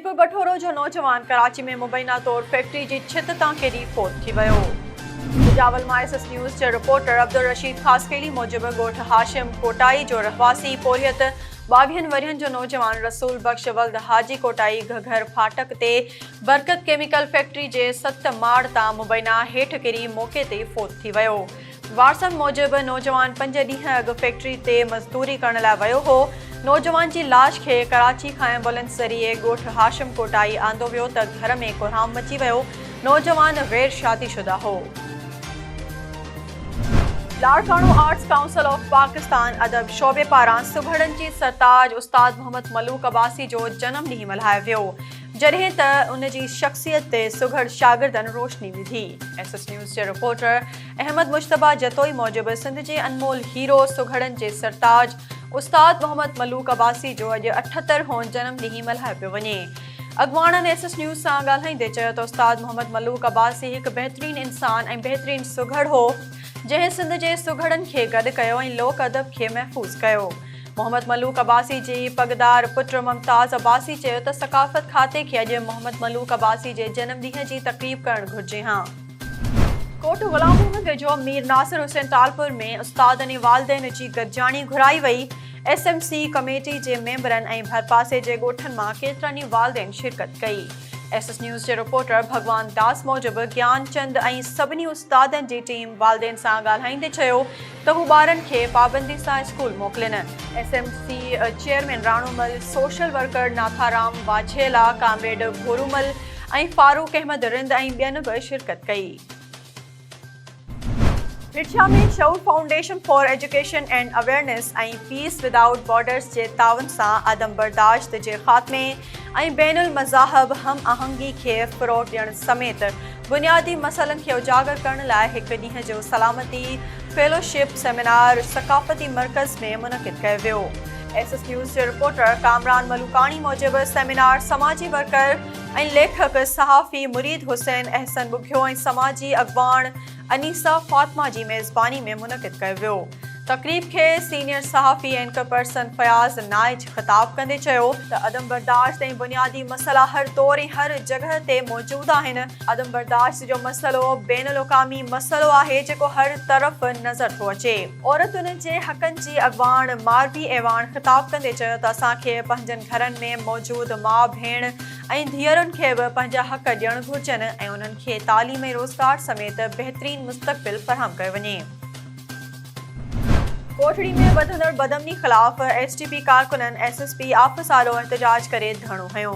मीरपुर बठोरो जो नौजवान कराची में मुबैना तौर फैक्ट्री की छित तां किरी फोत थी वियो। बिजावल मां एसएस न्यूज़ के रिपोर्टर अब्दुल रशीद खासकेली मूजिब गोठ हाशिम कोटाई जो रहवासी पोरियत 22 वरियन जो नौजवान रसूल बख्श वल्द हाजी कोटाई घघर फाटक ते बरकत केमिकल फैक्ट्री के 7 माड़ तां मुबैना हेठ किरी मौके ते फोत थी वियो। वारसन मूजिब नौजवान 5 ॾींहं अॻु फैक्ट्री ते मज़दूरी करण लाइ वियो हो। नौजवान की लाश के कराची खां एम्बुलेंस ज़रिए गोठ हाशिम कोटाई आंदो वियो त घर में कोहराम मची वियो। नौजवान गैर शादीशुदा हो। Larkana arts council of Pakistan अदब शोबे पारां सुघड़न जी सरताज उस्ताद मोहम्मद मलूक अब्बासी जो जन्म ॾींहुं मल्हायो वियो, जॾहिं त उन जी शख्सियत ते सुघड़ शागिर्दनि रोशनी विधी। एसएस न्यूज़ के रिपोर्टर अहमद मुश्तबा जतोई मूजिब सिंध जे अनमोल हीरो सुघड़न जे सरताज उस्ताद मोहम्मद मलूक अब्बासी जो अॼु 78 हों जन्म ॾींहुं मल्हायो पियो वञे। अॻवाणनि एसएस न्यूज़ सां ॻाल्हाईंदे चयो त उस्ताद मोहम्मद मलूक अब्बासी हिकु बहितरीन इंसान ऐं बहितरीन सुघड़ हो, जंहिं सिंध जे सुघड़नि खे गॾु कयो ऐं लोक अदब खे महफ़ूज़ कयो। मोहम्मद मलूक अब्बासी जी पगदार पुट मुमताज़ अब्बासी चयो त सकाफ़त खाते खे अॼु मोहम्मद मलूक अब्बासी जे जनम ॾींहं जी तक़रीब करणु घुरिजे हा। कोट गुलाम मोहम्मद जो मीर नासिर हुसैन तालपुर में उस्तादनि ऐं वालिदैन जी गॾिजाणी घुराई वई। एसएमसी कमेटी जे मेंबरनि ऐं भरपासे जे ॻोठनि मां केतिरनि ई वालिदैन शिरकत कई। एसएस न्यूज़ के रिपोर्टर भगवान दास मूजिब ज्ञानचंद ऐं सभिनी उस्तादनि जी टीम वालिदैन सां ॻाल्हाईंदे चयो त हू ॿारनि खे पाबंदी सां स्कूल मोकिलीनि। SMC chairman Ranumal, social worker Natharam Wajhela, comrade Bhorumal ऐं फारूक अहमद रिंद ऐं ॿियनि बि शिरकत कई। रिठिया में Shaoor foundation for education and awareness ऐं पीस विदाउट बॉर्डर्स जे तावन सां अदम बर्दाश्त जे ख़ात्मे ऐं बैनुल मज़ाहब हम आहंगी खे फ़रोग़ ॾियण समेत बुनियादी मसइलनि खे उजागर करण लाइ हिकु ॾींहं जो सलामती फेलोशिप सेमिनार सकाफ़ती मर्कज़ में मुनक़िद कयो वियो। एसएस न्यूज़ जे रिपोर्टर कामरान मलूकानी मूजिब सेमिनार समाजी वर्कर ऐं लेखक सहाफ़ी मुरीद हुसैन अहसन बुघियो ऐं समाजी अॻवान अनीसा फातिमा जी मेज़बानी में मुनक़िद कयो वियो। तक़रीब खे सीनियर सहाफ़ी एंकर पर्सन फयाज़ नाइज ख़िताब कंदे चयो त अदम बर्दाश्त ऐं बुनियादी मसइला हर दौर ऐं हर जॻह ते मौजूदु आहिनि। अदम बर्दाश्त जो मसइलो बैनुल-अक़वामी मसइलो आहे जेको हर तरफ़ नज़र थो अचे। औरतुनि जे हक़नि जी अॻवान मारवी ऐवान ख़िताब कंदे चयो त असांखे पंहिंजनि घरनि में मौजूदु माउ भेण ऐं धीअरुनि खे बि पंहिंजा हक़ ॾियणु घुरिजनि ऐं उन्हनि खे तालीम ऐं रोज़गार समेत बहितरीन मुस्तक़बिल फ़राहम कयो वञे। कोठड़ी में वधंदड़ बदमनी ख़िलाफ़ एसटीपी कारकुननि एसएसपी आफ़िस आॾो एहतजाज करे धरणो हयो।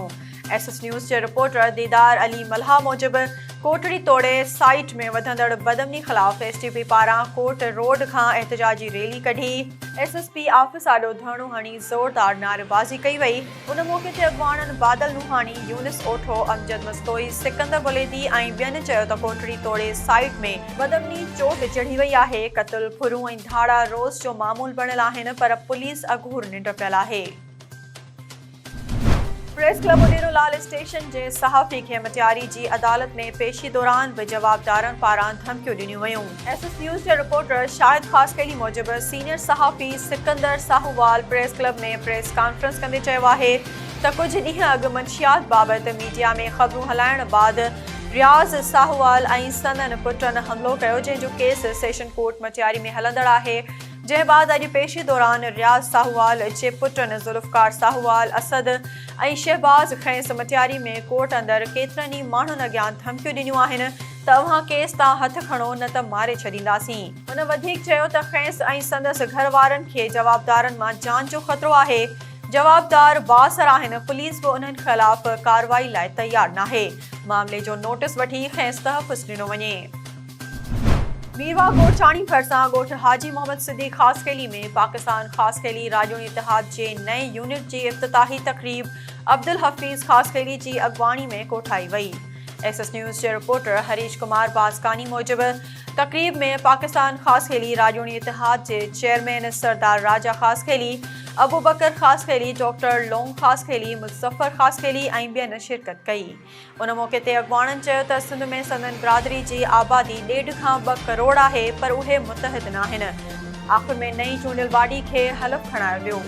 एसएस न्यूज़ जे रिपोर्टर दीदार अली मल्हा मूजिब कोठड़ी तोड़े साइट में वधंदड़ बदमनी ख़िलाफ़ एसटीपी पारां कोट रोड खां एहतजाजी रैली कढी एसएसपी आफ़िस आॾो धरणो हणी ज़ोरदार नारेबाज़ी कई वई। उन मौक़े ते अॻवाननि बादल नुहानी, यूनिस ओठो, अमजद मस्तोई, सिकंदर बुलेदी ऐं ॿियनि चयो त कोठड़ी तोड़े साइट में बदमनी चोट चढ़ी वई आहे। क़त्ल, फुरूं ऐं धाड़ा रोज़ जो मामूल बणियल आहिनि, पर पुलिस अघूर निंड पियल आहे। प्रेस क्लब मुदीरुलाल स्टेशन जे सहाफ़ी खे मटियारी जी अदालत में पेशी दौरान बि जवाबदारनि पारां धमकियूं ॾिनियूं वयूं। एसएस न्यूज़ जे रिपोर्टर शाहिद ख़ासकेली मूजिब सीनियर सहाफ़ी सिकंदर साहूवाल प्रेस क्लब में प्रेस कॉन्फ्रेंस कंदे चयो आहे त कुझु ॾींहं अॻु मंशियात बाबति मीडिया में ख़बरूं हलाइण बैदि रियाज़ साहूवाल ऐं संदनि पुटनि हमिलो कयो, जंहिंजो केस सेशन कोर्ट मटियारी में हलंदड़ आहे। जंहिं बाद अॼु पेशी दौरान रियाज़ साहूवाल जे पुटनि ज़ुल्फ़कार साहूवाल, असद ऐं शहबाज़ खेसि मटियारी में कोर्ट अंदरि केतिरनि ई माण्हुनि अॻियां धमकियूं ॾिनियूं आहिनि त अव्हां केस तां हथ खणो न त मारे छॾींदासीं। हुन वधीक चयो त खेसि ऐं संदसि घर वारनि खे जवाबदारनि मां जान जो ख़तरो आहे। जवाबदार बासर आहिनि। पुलिस बि उन्हनि ख़िलाफ़ कार्रवाई लाइ तयारु नाहे। मामले जो नोटिस वठी खेसि तहफ़ुज़ ॾिनो वञे। मीरवा गोरचाणी भरिसां ॻोठ हाजी मोहम्मद सिद्दीक़ ख़ासकेली में पाकिस्तान ख़ासकेली राजौनी इतिहाद जे नए यूनिट जी इफ़्तिताही तक़रीब अब्दुल हफ़ीज़ ख़ासकेली जी अॻवानी में कोठाई वई। एसएस न्यूज़ जे रिपोर्टर हरीश कुमार बाज़कानी मूजिब तक़रीब में पाकिस्तान ख़ासकेली राजौनी इतिहाद जे चेयरमैन सरदार राजा ख़ासकेली, अबू बकर ख़ासकेली, डॉक्टर लोंग ख़ासकेली, मुज़फ़र ख़ासकेली ऐं ॿियनि शिरकत कई। उन मौक़े ते अॻवाननि चयो त सिंध में संदन बिरादरी जी आबादी 1.5 खां 2 करोड़ आहे, पर उहे मुतहद न आहिनि। आख़िर में नई चूंडियल वाडी खे हलफ़ खणायो वियो।